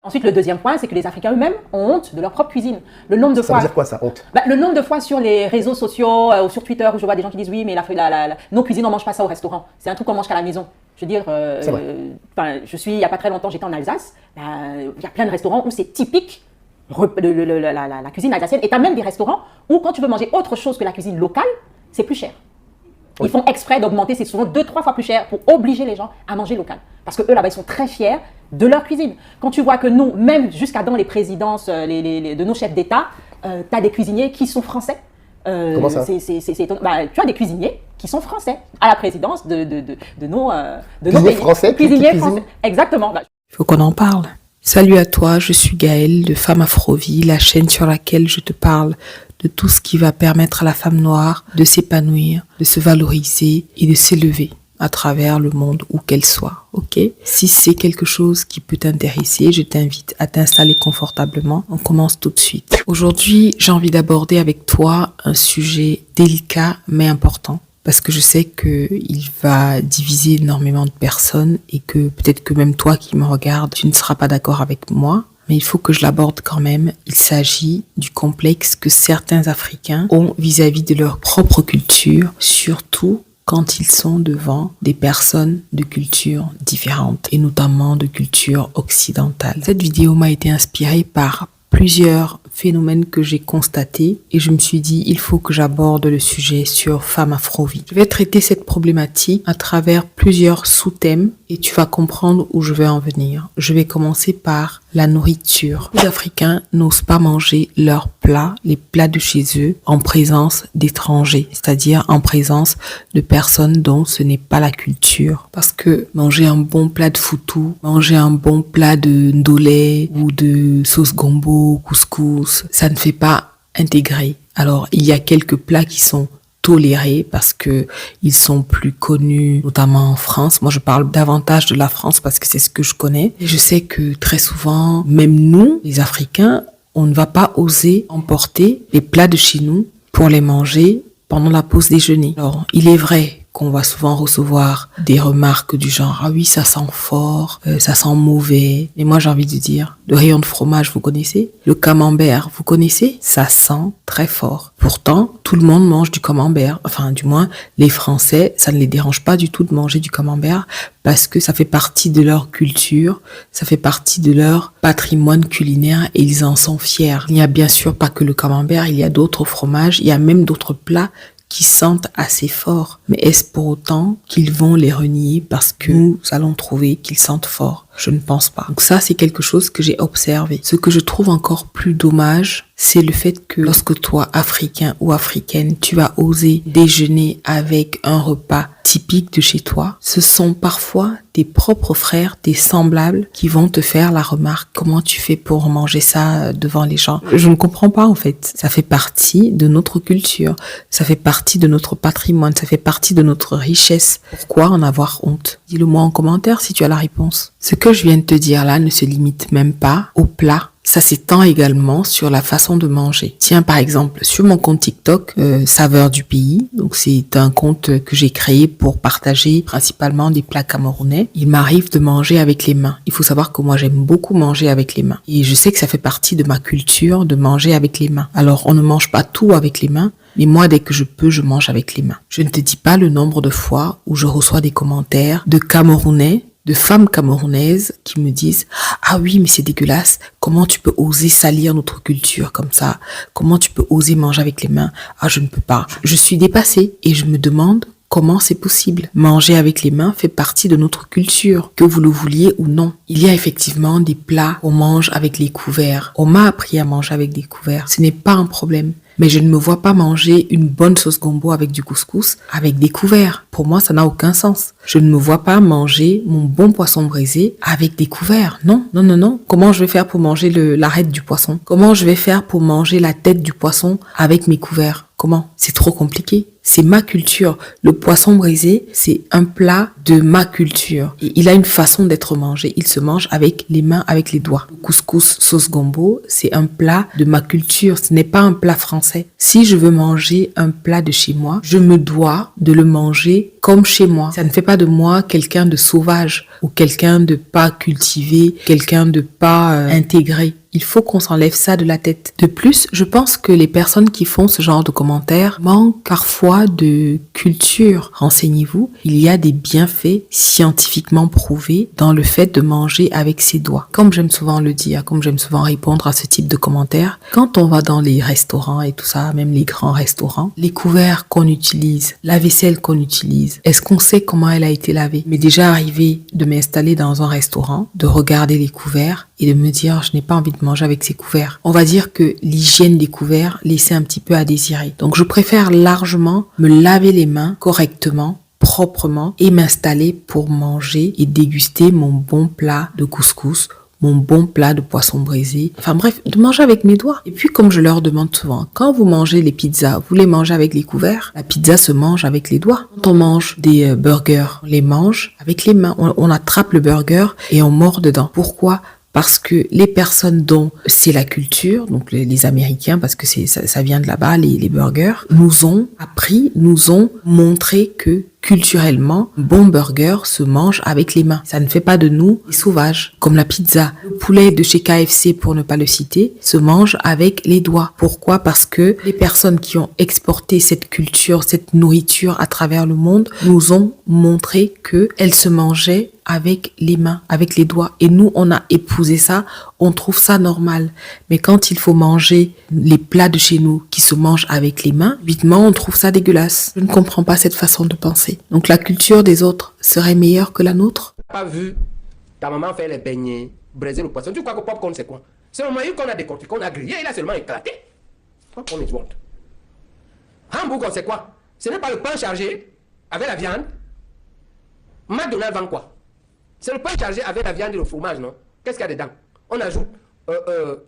Ensuite, le deuxième point, c'est que les Africains eux-mêmes ont honte de leur propre cuisine. Le nombre de Ça fois, veut dire quoi ça, honte? le nombre de fois sur les réseaux sociaux ou sur Twitter où je vois des gens qui disent oui, mais nos cuisines, on mange pas ça au restaurant. C'est un truc qu'on mange qu'à la maison. Je veux dire, il y a pas très longtemps, j'étais en Alsace. Il y a plein de restaurants où c'est typique la cuisine alsacienne. Et tu as même des restaurants où quand tu veux manger autre chose que la cuisine locale, c'est plus cher. Ils font exprès d'augmenter, c'est souvent 2-3 fois plus cher pour obliger les gens à manger local. Parce que eux, là-bas, ils sont très fiers de leur cuisine. Quand tu vois que nous, même jusqu'à dans les présidences de nos chefs d'État, tu as des cuisiniers qui sont français. Comment ça? Tu as des cuisiniers qui sont français à la présidence de nos pays. Français, cuisiniers français. Exactement. Il faut qu'on en parle. Salut à toi, je suis Gaëlle de Femme Afrovie, la chaîne sur laquelle je te parle de tout ce qui va permettre à la femme noire de s'épanouir, de se valoriser et de s'élever à travers le monde où qu'elle soit, ok? Si c'est quelque chose qui peut t'intéresser, je t'invite à t'installer confortablement. On commence tout de suite. Aujourd'hui, j'ai envie d'aborder avec toi un sujet délicat mais important. Parce que je sais qu'il va diviser énormément de personnes et que peut-être que même toi qui me regardes, tu ne seras pas d'accord avec moi. Mais il faut que je l'aborde quand même. Il s'agit du complexe que certains Africains ont vis-à-vis de leur propre culture, surtout quand ils sont devant des personnes de cultures différentes et notamment de culture occidentale. Cette vidéo m'a été inspirée par plusieurs phénomènes que j'ai constatés et je me suis dit il faut que j'aborde le sujet sur Femme Afrovie. Je vais traiter cette problématique à travers plusieurs sous-thèmes et tu vas comprendre où je vais en venir. Je vais commencer par la nourriture. Les Africains n'osent pas manger leurs plats, les plats de chez eux, en présence d'étrangers, c'est-à-dire en présence de personnes dont ce n'est pas la culture. Parce que manger un bon plat de foutou, manger un bon plat de ndolé ou de sauce gombo, couscous, ça ne fait pas intégrer. Alors, il y a quelques plats qui sont tolérés parce que ils sont plus connus, notamment en France. Moi, je parle davantage de la France parce que c'est ce que je connais. Et je sais que très souvent, même nous, les Africains, on ne va pas oser emporter les plats de chez nous pour les manger pendant la pause déjeuner. Alors, il est vrai qu'on va souvent recevoir des remarques du genre « Ah oui, ça sent fort, ça sent mauvais ». Et moi, j'ai envie de dire, le rayon de fromage, vous connaissez? Le camembert, vous connaissez? Ça sent très fort. Pourtant, tout le monde mange du camembert. Enfin, du moins, les Français, ça ne les dérange pas du tout de manger du camembert parce que ça fait partie de leur culture, ça fait partie de leur patrimoine culinaire et ils en sont fiers. Il n'y a bien sûr pas que le camembert, il y a d'autres fromages, il y a même d'autres plats qui sentent assez fort. Mais est-ce pour autant qu'ils vont les renier parce que nous allons trouver qu'ils sentent fort? Je ne pense pas. Donc ça, c'est quelque chose que j'ai observé. Ce que je trouve encore plus dommage, c'est le fait que lorsque toi, Africain ou Africaine, tu vas oser déjeuner avec un repas typique de chez toi, ce sont parfois tes propres frères, tes semblables qui vont te faire la remarque. Comment tu fais pour manger ça devant les gens? Je ne comprends pas en fait. Ça fait partie de notre culture. Ça fait partie de notre patrimoine. Ça fait partie de notre richesse. Pourquoi en avoir honte? Dis-le-moi en commentaire si tu as la réponse. Ce que je viens de te dire là ne se limite même pas au plat. Ça s'étend également sur la façon de manger. Tiens, par exemple, sur mon compte TikTok, Saveur du pays, donc c'est un compte que j'ai créé pour partager principalement des plats camerounais. Il m'arrive de manger avec les mains. Il faut savoir que moi, j'aime beaucoup manger avec les mains. Et je sais que ça fait partie de ma culture de manger avec les mains. Alors, on ne mange pas tout avec les mains, mais moi, dès que je peux, je mange avec les mains. Je ne te dis pas le nombre de fois où je reçois des commentaires de Camerounais, de femmes camerounaises qui me disent « Ah oui, mais c'est dégueulasse, comment tu peux oser salir notre culture comme ça? Comment tu peux oser manger avec les mains? Ah, je ne peux pas. » Je suis dépassée et je me demande comment c'est possible. Manger avec les mains fait partie de notre culture, que vous le vouliez ou non. Il y a effectivement des plats qu'on mange avec les couverts. On m'a appris à manger avec des couverts. Ce n'est pas un problème. Mais je ne me vois pas manger une bonne sauce gombo avec du couscous avec des couverts. Pour moi, ça n'a aucun sens. Je ne me vois pas manger mon bon poisson braisé avec des couverts. Non, non, non, non. Comment je vais faire pour manger l'arête du poisson? Comment je vais faire pour manger la tête du poisson avec mes couverts? Comment? C'est trop compliqué. C'est ma culture. Le poisson braisé, c'est un plat de ma culture. Et il a une façon d'être mangé. Il se mange avec les mains, avec les doigts. Le couscous sauce gombo, c'est un plat de ma culture. Ce n'est pas un plat français. Si je veux manger un plat de chez moi, je me dois de le manger comme chez moi. Ça ne fait pas de moi quelqu'un de sauvage ou quelqu'un de pas cultivé, quelqu'un de pas intégré. Il faut qu'on s'enlève ça de la tête. De plus, je pense que les personnes qui font ce genre de commentaires manquent parfois de culture. Renseignez-vous, il y a des bienfaits scientifiquement prouvés dans le fait de manger avec ses doigts. Comme j'aime souvent le dire, comme j'aime souvent répondre à ce type de commentaires, quand on va dans les restaurants et tout ça, même les grands restaurants, les couverts qu'on utilise, la vaisselle qu'on utilise, est-ce qu'on sait comment elle a été lavée? Mais déjà arrivé de m'installer dans un restaurant, de regarder les couverts et de me dire, je n'ai pas envie de manger avec ces couverts. On va dire que l'hygiène des couverts laissait un petit peu à désirer. Donc je préfère largement me laver les mains correctement, proprement et m'installer pour manger et déguster mon bon plat de couscous, mon bon plat de poisson braisé. Enfin bref, de manger avec mes doigts. Et puis comme je leur demande souvent, quand vous mangez les pizzas, vous les mangez avec les couverts? La pizza se mange avec les doigts. Quand on mange des burgers, on les mange avec les mains. On attrape le burger et on mord dedans. Pourquoi? Parce que les personnes dont c'est la culture, donc les Américains, parce que ça vient de là-bas, les burgers, nous ont appris, nous ont montré que culturellement, un bon burger se mange avec les mains. Ça ne fait pas de nous des sauvages. Comme la pizza, le poulet de chez KFC, pour ne pas le citer, se mange avec les doigts. Pourquoi? Parce que les personnes qui ont exporté cette culture, cette nourriture à travers le monde, nous ont montré que elle se mangeait avec les mains, avec les doigts. Et nous, on a épousé ça, on trouve ça normal. Mais quand il faut manger les plats de chez nous qui se mangent avec les mains, évidemment, on trouve ça dégueulasse. Je ne comprends pas cette façon de penser. Donc la culture des autres serait meilleure que la nôtre? Pas vu ta maman faire les beignets, braiser le poisson. Tu crois que popcorn c'est quoi? C'est le maïs qu'on a décortiqué, qu'on a grillé, il a seulement éclaté. Popcorn is what? Hamburger c'est quoi? Ce n'est pas le pain chargé avec la viande. McDonald's vend quoi? C'est le pain chargé avec la viande et le fromage, non? Qu'est-ce qu'il y a dedans? On ajoute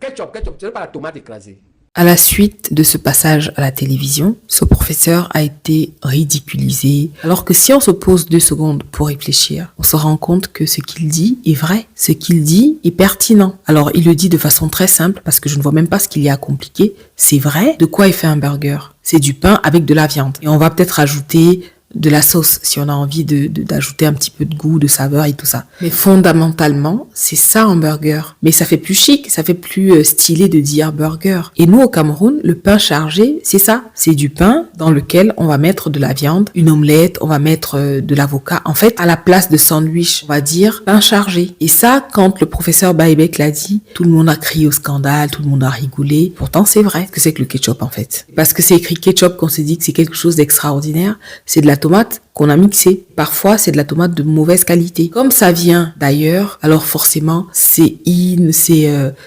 ketchup, ce n'est pas la tomate écrasée. À la suite de ce passage à la télévision, ce professeur a été ridiculisé. Alors que si on se pose 2 secondes pour réfléchir, on se rend compte que ce qu'il dit est vrai. Ce qu'il dit est pertinent. Alors il le dit de façon très simple parce que je ne vois même pas ce qu'il y a à compliquer. C'est vrai. De quoi est fait un burger? C'est du pain avec de la viande. Et on va peut-être ajouter de la sauce si on a envie d'ajouter un petit peu de goût, de saveur et tout ça. Mais fondamentalement, c'est ça un burger. Mais ça fait plus chic, ça fait plus stylé de dire burger. Et nous au Cameroun, le pain chargé, c'est ça. C'est du pain dans lequel on va mettre de la viande, une omelette, on va mettre de l'avocat. En fait, à la place de sandwich, on va dire pain chargé. Et ça, quand le professeur Baïbek l'a dit, tout le monde a crié au scandale, tout le monde a rigolé. Pourtant, c'est vrai. Qu'est-ce que c'est que le ketchup en fait? Parce que c'est écrit ketchup qu'on s'est dit que c'est quelque chose d'extraordinaire. C'est de la tomate qu'on a mixée. Parfois, c'est de la tomate de mauvaise qualité. Comme ça vient d'ailleurs, alors forcément, c'est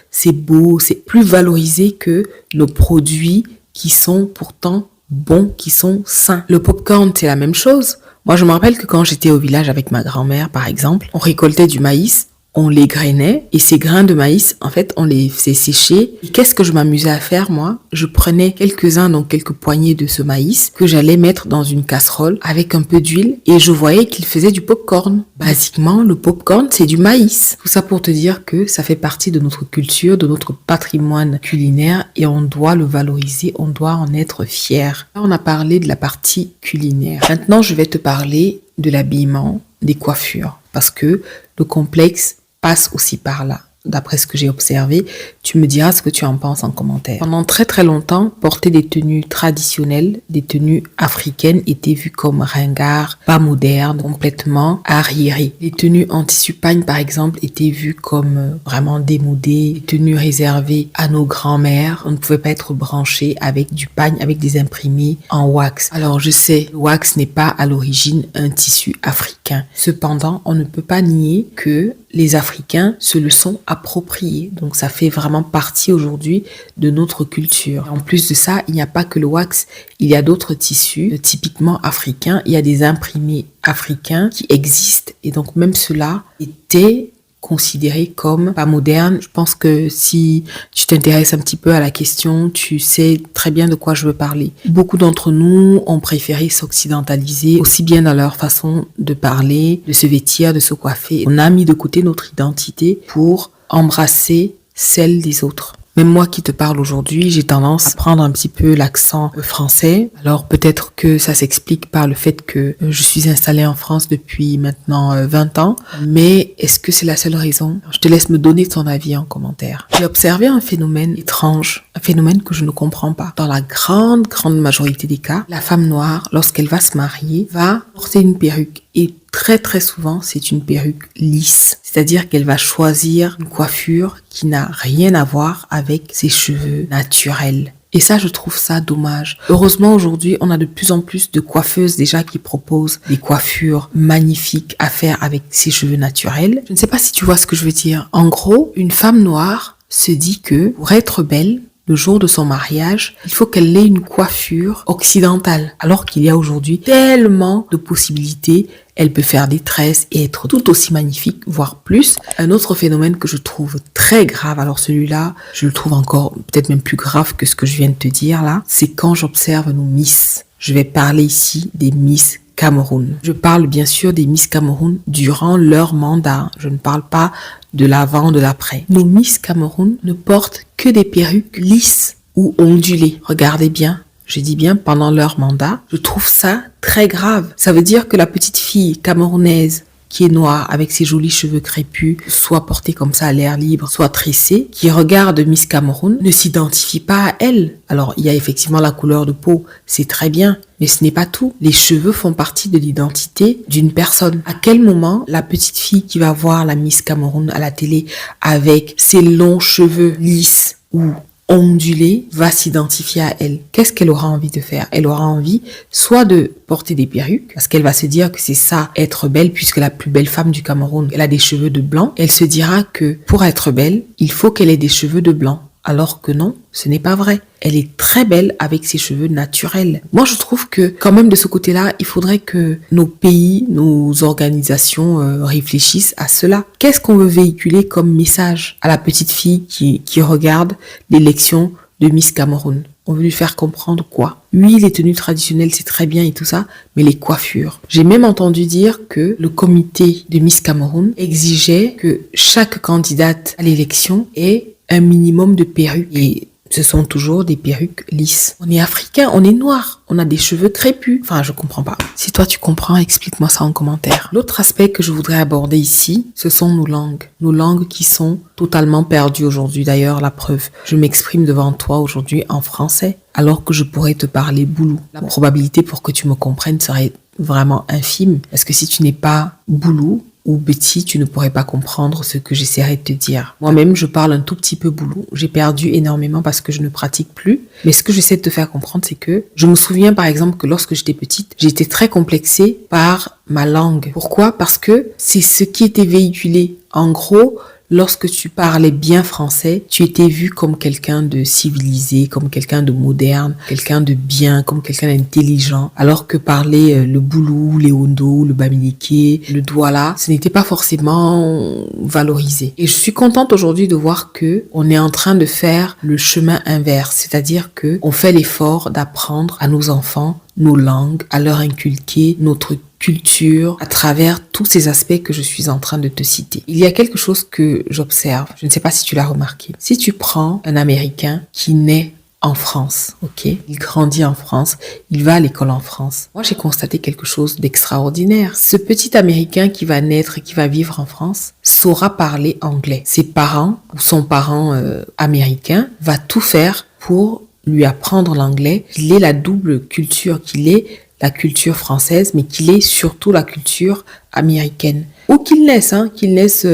c'est beau, c'est plus valorisé que nos produits qui sont pourtant bons, qui sont sains. Le popcorn, c'est la même chose. Moi, je me rappelle que quand j'étais au village avec ma grand-mère, par exemple, on récoltait du maïs, on les grainait et ces grains de maïs, en fait, on les faisait sécher. Et qu'est-ce que je m'amusais à faire, moi? Je prenais quelques-uns, donc quelques poignées de ce maïs que j'allais mettre dans une casserole avec un peu d'huile et je voyais qu'il faisait du popcorn. Basiquement, le popcorn, c'est du maïs. Tout ça pour te dire que ça fait partie de notre culture, de notre patrimoine culinaire et on doit le valoriser, on doit en être fier. Là, on a parlé de la partie culinaire. Maintenant, je vais te parler de l'habillement, des coiffures, parce que le complexe passe aussi par là. D'après ce que j'ai observé, tu me diras ce que tu en penses en commentaire. Pendant très très longtemps, porter des tenues traditionnelles, des tenues africaines étaient vues comme ringard, pas moderne, complètement arriéré. Les tenues en tissu pagne par exemple étaient vues comme vraiment démodées, les tenues réservées à nos grands-mères. On ne pouvait pas être branché avec du pagne, avec des imprimés en wax. Alors je sais, le wax n'est pas à l'origine un tissu africain. Cependant, on ne peut pas nier que les Africains se le sont appropriés. Donc ça fait vraiment partie aujourd'hui de notre culture. En plus de ça, il n'y a pas que le wax, il y a d'autres tissus typiquement africains. Il y a des imprimés africains qui existent et donc même ceux-là étaient considérés comme pas modernes. Je pense que si tu t'intéresses un petit peu à la question, tu sais très bien de quoi je veux parler. Beaucoup d'entre nous ont préféré s'occidentaliser, aussi bien dans leur façon de parler, de se vêtir, de se coiffer. On a mis de côté notre identité pour embrasser celle des autres. Même moi qui te parle aujourd'hui, j'ai tendance à prendre un petit peu l'accent français. Alors peut-être que ça s'explique par le fait que je suis installée en France depuis maintenant 20 ans. Mais est-ce que c'est la seule raison? Je te laisse me donner ton avis en commentaire. J'ai observé un phénomène étrange, un phénomène que je ne comprends pas. Dans la grande majorité des cas, la femme noire, lorsqu'elle va se marier, va porter une perruque. Et très souvent, c'est une perruque lisse. C'est-à-dire qu'elle va choisir une coiffure qui n'a rien à voir avec ses cheveux naturels. Et ça, je trouve ça dommage. Heureusement, aujourd'hui, on a de plus en plus de coiffeuses déjà qui proposent des coiffures magnifiques à faire avec ses cheveux naturels. Je ne sais pas si tu vois ce que je veux dire. En gros, une femme noire se dit que pour être belle, le jour de son mariage, il faut qu'elle ait une coiffure occidentale. Alors qu'il y a aujourd'hui tellement de possibilités. Elle peut faire des tresses et être tout aussi magnifique, voire plus. Un autre phénomène que je trouve très grave, alors celui-là, je le trouve encore peut-être même plus grave que ce que je viens de te dire là, c'est quand j'observe nos Miss. Je vais parler ici des Miss Cameroun. Je parle bien sûr des Miss Cameroun durant leur mandat. Je ne parle pas de l'avant, de l'après. Nos Miss Cameroun ne portent que des perruques lisses ou ondulées. Regardez bien. Je dis bien pendant leur mandat. Je trouve ça très grave. Ça veut dire que la petite fille camerounaise qui est noire avec ses jolis cheveux crépus, soit portée comme ça à l'air libre, soit tressée, qui regarde Miss Cameroun, ne s'identifie pas à elle. Alors, il y a effectivement la couleur de peau, c'est très bien, mais ce n'est pas tout. Les cheveux font partie de l'identité d'une personne. À quel moment la petite fille qui va voir la Miss Cameroun à la télé avec ses longs cheveux lisses ou ondulée va s'identifier à elle. Qu'est-ce qu'elle aura envie de faire? Elle aura envie soit de porter des perruques, parce qu'elle va se dire que c'est ça, être belle, puisque la plus belle femme du Cameroun, elle a des cheveux de blanc. Elle se dira que pour être belle, il faut qu'elle ait des cheveux de blanc. Alors que non, ce n'est pas vrai. Elle est très belle avec ses cheveux naturels. Moi, je trouve que quand même de ce côté-là, il faudrait que nos pays, nos organisations réfléchissent à cela. Qu'est-ce qu'on veut véhiculer comme message à la petite fille qui regarde l'élection de Miss Cameroun? On veut lui faire comprendre quoi? Oui, les tenues traditionnelles, c'est très bien et tout ça, mais les coiffures. J'ai même entendu dire que le comité de Miss Cameroun exigeait que chaque candidate à l'élection ait un minimum de perruques. Et ce sont toujours des perruques lisses. On est africain, on est noir, on a des cheveux crépus. Enfin, je comprends pas. Si toi tu comprends, explique-moi ça en commentaire. L'autre aspect que je voudrais aborder ici, ce sont nos langues. Nos langues qui sont totalement perdues aujourd'hui. D'ailleurs, la preuve, je m'exprime devant toi aujourd'hui en français, alors que je pourrais te parler boulou. La probabilité pour que tu me comprennes serait vraiment infime. Parce que si tu n'es pas boulou, ou Betty, tu ne pourrais pas comprendre ce que j'essaierai de te dire. Moi-même, je parle un tout petit peu boulou. J'ai perdu énormément parce que je ne pratique plus. Mais ce que j'essaie de te faire comprendre, c'est que je me souviens par exemple que lorsque j'étais petite, j'étais très complexée par ma langue. Pourquoi? Parce que c'est ce qui était véhiculé. En gros, lorsque tu parlais bien français, tu étais vu comme quelqu'un de civilisé, comme quelqu'un de moderne, quelqu'un de bien, comme quelqu'un d'intelligent. Alors que parler le boulou, les hondo, le bamileke, le douala, ce n'était pas forcément valorisé. Et je suis contente aujourd'hui de voir que on est en train de faire le chemin inverse. C'est-à-dire que on fait l'effort d'apprendre à nos enfants nos langues, à leur inculquer notre culture à travers tous ces aspects que je suis en train de te citer. Il y a quelque chose que j'observe, je ne sais pas si tu l'as remarqué. Si tu prends un Américain qui naît en France, ok? Il grandit en France, il va à l'école en France. Moi, j'ai constaté quelque chose d'extraordinaire. Ce petit Américain qui va naître et qui va vivre en France saura parler anglais. Ses parents ou son parent américain va tout faire pour lui apprendre l'anglais, qu'il ait la double culture, qu'il ait la culture française, mais qu'il ait surtout la culture américaine. Ou qu'il naisse,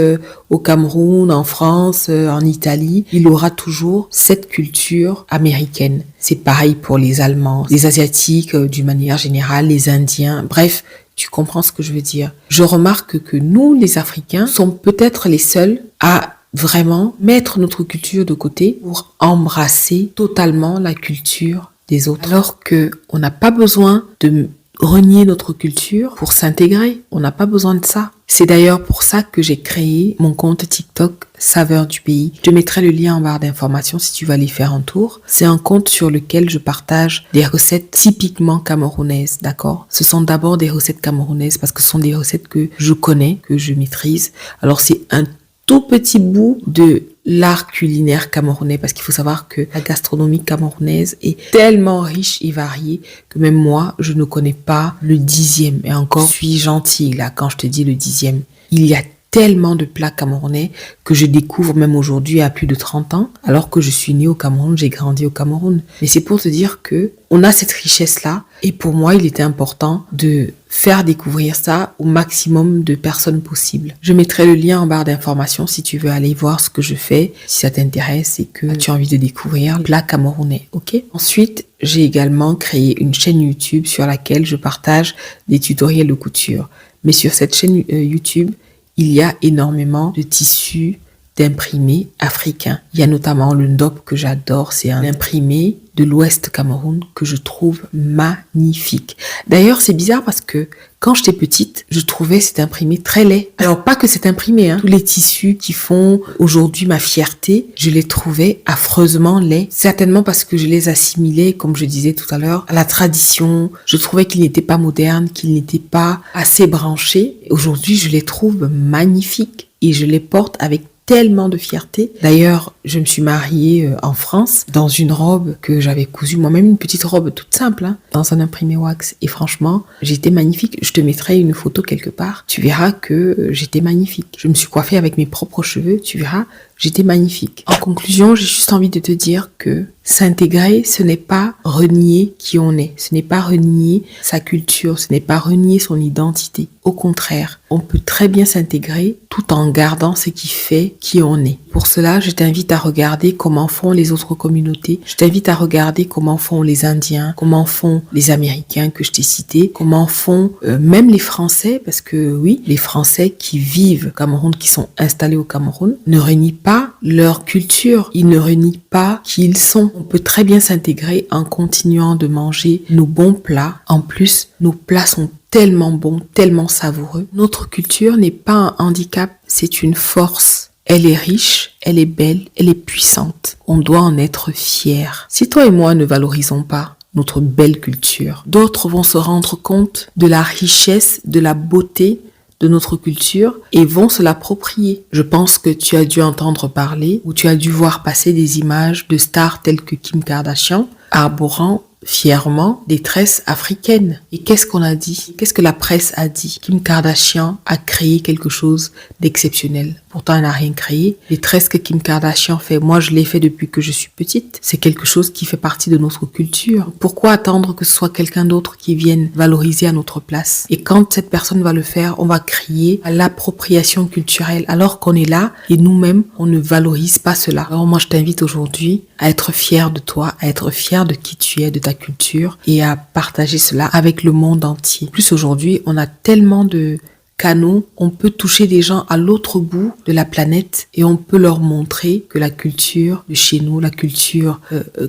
au Cameroun, en France, en Italie, il aura toujours cette culture américaine. C'est pareil pour les Allemands, les Asiatiques d'une manière générale, les Indiens, bref, tu comprends ce que je veux dire. Je remarque que nous, les Africains, sommes peut-être les seuls à vraiment mettre notre culture de côté pour embrasser totalement la culture des autres. Alors que on n'a pas besoin de renier notre culture pour s'intégrer. On n'a pas besoin de ça. C'est d'ailleurs pour ça que j'ai créé mon compte TikTok Saveurs du pays. Je te mettrai le lien en barre d'informations si tu vas aller faire un tour. C'est un compte sur lequel je partage des recettes typiquement camerounaises, d'accord? Ce sont d'abord des recettes camerounaises parce que ce sont des recettes que je connais, que je maîtrise. Alors c'est un tout petit bout de l'art culinaire camerounais, parce qu'il faut savoir que la gastronomie camerounaise est tellement riche et variée que même moi, je ne connais pas le 10e. Et encore, je suis gentille là quand je te dis le 10e. Il y a tellement de plats camerounais que je découvre même aujourd'hui à plus de 30 ans, alors que je suis née au Cameroun, j'ai grandi au Cameroun. Mais c'est pour te dire que on a cette richesse-là, et pour moi, il était important de faire découvrir ça au maximum de personnes possibles. Je mettrai le lien en barre d'informations si tu veux aller voir ce que je fais, si ça t'intéresse et que tu as envie de découvrir le plat camerounais, ok? Ensuite, j'ai également créé une chaîne YouTube sur laquelle je partage des tutoriels de couture. Mais sur cette chaîne YouTube, il y a énormément de tissus d'imprimés africains. Il y a notamment le ndop que j'adore, c'est un imprimé de l'Ouest Cameroun que je trouve magnifique. D'ailleurs, c'est bizarre parce que quand j'étais petite, je trouvais cet imprimé très laid. Alors, pas que cet imprimé, tous les tissus qui font aujourd'hui ma fierté, je les trouvais affreusement laids. Certainement parce que je les assimilais, comme je disais tout à l'heure, à la tradition. Je trouvais qu'ils n'étaient pas modernes, qu'ils n'étaient pas assez branchés. Aujourd'hui, je les trouve magnifiques et je les porte avec tellement de fierté. D'ailleurs, je me suis mariée en France dans une robe que j'avais cousue moi-même, une petite robe toute simple, dans un imprimé wax. Et franchement, j'étais magnifique. Je te mettrai une photo quelque part. Tu verras que j'étais magnifique. Je me suis coiffée avec mes propres cheveux. Tu verras, j'étais magnifique. En conclusion, j'ai juste envie de te dire que s'intégrer, ce n'est pas renier qui on est. Ce n'est pas renier sa culture. Ce n'est pas renier son identité. Au contraire, on peut très bien s'intégrer tout en gardant ce qui fait qui on est. Pour cela, je t'invite à regarder comment font les autres communautés. Je t'invite à regarder comment font les Indiens, comment font les Américains que je t'ai cités, comment font même les Français, parce que oui, les Français qui vivent au Cameroun, qui sont installés au Cameroun, ne renient pas leur culture. Ils ne renient pas qui ils sont. On peut très bien s'intégrer en continuant de manger nos bons plats. En plus, nos plats sont tellement bons, tellement savoureux. Notre culture n'est pas un handicap, c'est une force. Elle est riche, elle est belle, elle est puissante. On doit en être fiers. Si toi et moi ne valorisons pas notre belle culture, d'autres vont se rendre compte de la richesse, de la beauté de notre culture et vont se l'approprier. Je pense que tu as dû entendre parler ou tu as dû voir passer des images de stars telles que Kim Kardashian arborant fièrement des tresses africaines. Et qu'est-ce qu'on a dit? Qu'est-ce que la presse a dit? Kim Kardashian a créé quelque chose d'exceptionnel. Pourtant, elle n'a rien créé. Les tresses que Kim Kardashian fait, moi, je les fais depuis que je suis petite. C'est quelque chose qui fait partie de notre culture. Pourquoi attendre que ce soit quelqu'un d'autre qui vienne valoriser à notre place? Et quand cette personne va le faire, on va crier à l'appropriation culturelle, alors qu'on est là et nous-mêmes, on ne valorise pas cela. Alors moi, je t'invite aujourd'hui à être fier de toi, à être fier de qui tu es, de ta culture et à partager cela avec le monde entier. Plus aujourd'hui, on a tellement de canaux, on peut toucher des gens à l'autre bout de la planète et on peut leur montrer que la culture de chez nous, la culture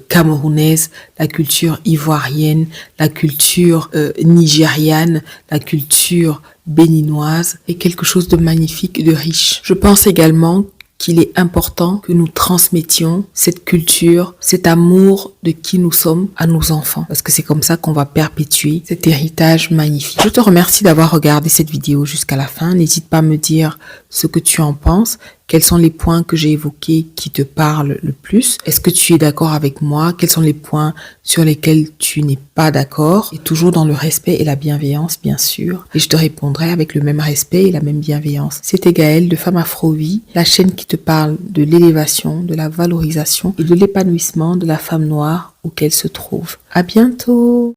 camerounaise, la culture ivoirienne, la culture nigériane, la culture béninoise est quelque chose de magnifique et de riche. Je pense également qu'il est important que nous transmettions cette culture, cet amour de qui nous sommes à nos enfants. Parce que c'est comme ça qu'on va perpétuer cet héritage magnifique. Je te remercie d'avoir regardé cette vidéo jusqu'à la fin. N'hésite pas à me dire ce que tu en penses. Quels sont les points que j'ai évoqués qui te parlent le plus? Est-ce que tu es d'accord avec moi? Quels sont les points sur lesquels tu n'es pas d'accord? Et toujours dans le respect et la bienveillance, bien sûr. Et je te répondrai avec le même respect et la même bienveillance. C'était Gaëlle de Femme Afrovie, la chaîne qui te parle de l'élévation, de la valorisation et de l'épanouissement de la femme noire où qu'elle se trouve. À bientôt!